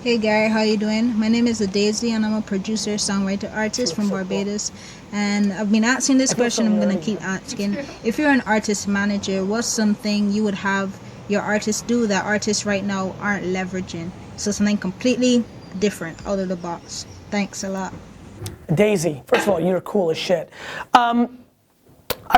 Hey Gary, how you doing? My name is Daisy and I'm a producer, songwriter, artist from Barbados. And I've been asking this question, I'm going to keep asking. If you're an artist manager, what's something you would have your artists do that artists right now aren't leveraging? So something completely different, out of the box. Thanks a lot. Daisy, first of all, you're cool as shit. I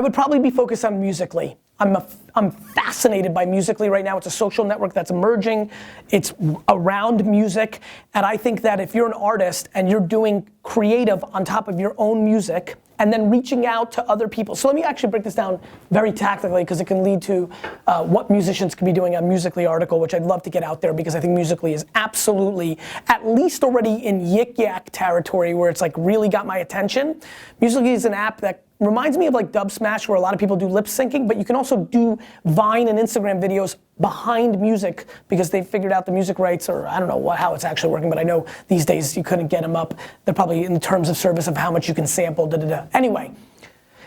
would probably be focused on Musical.ly. I'm fascinated by Musical.ly right now. It's a social network that's emerging. It's around music. And I think that if you're an artist and you're doing creative on top of your own music and then reaching out to other people. So let me actually break this down very tactically because it can lead to what musicians can be doing on Musical.ly article, which I'd love to get out there because I think Musical.ly is absolutely at least already in yik yak territory where it's like really got my attention. Musical.ly is an app that reminds me of like Dub Smash where a lot of people do lip syncing, but you can also do Vine and Instagram videos behind music because they figured out the music rights, or I don't know how it's actually working, but I know these days you couldn't get them up. They're probably in the terms of service of how much you can sample, Anyway,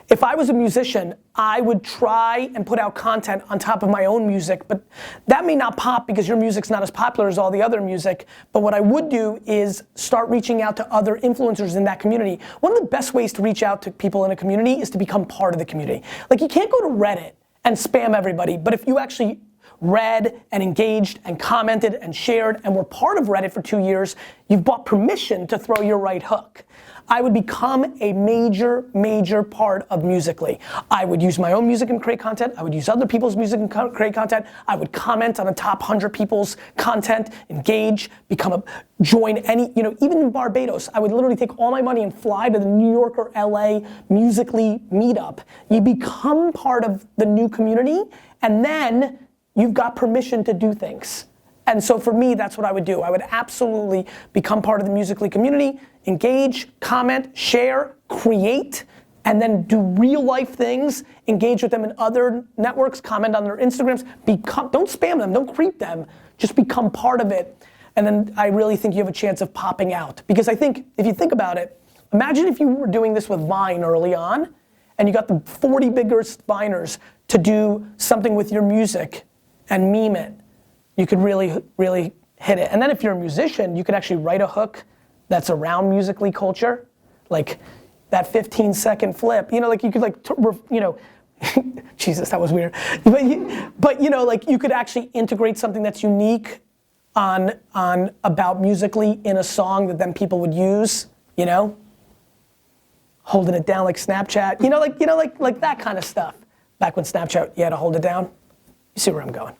if I was a musician, I would try and put out content on top of my own music, but that may not pop because your music's not as popular as all the other music, but what I would do is start reaching out to other influencers in that community. One of the best ways to reach out to people in a community is to become part of the community. Like you can't go to Reddit and spam everybody, but if you actually read and engaged and commented and shared and were part of Reddit for 2 years, you've bought permission to throw your right hook. I would become a major part of Musical.ly. I would use my own music and create content. I would use other people's music and create content. I would comment on the top 100 people's content, engage, join any, even in Barbados, I would literally take all my money and fly to the New York or LA Musical.ly meetup. You become part of the new community and then you've got permission to do things. And so for me, that's what I would do. I would absolutely become part of the Musical.ly community, engage, comment, share, create, and then do real life things, engage with them in other networks, comment on their Instagrams, don't spam them, don't creep them, just become part of it. And then I really think you have a chance of popping out. Because I think, if you think about it, imagine if you were doing this with Vine early on, and you got the 40 biggest Viners to do something with your music and meme it. You could really hit it. And then if you're a musician, you could actually write a hook that's around Musical.ly culture. Like that 15-second flip, like you could Jesus, that was weird. But like you could actually integrate something that's unique on about Musical.ly in a song that then people would use, holding it down like Snapchat, like that kind of stuff. Back when Snapchat, you had to hold it down. You see where I'm going.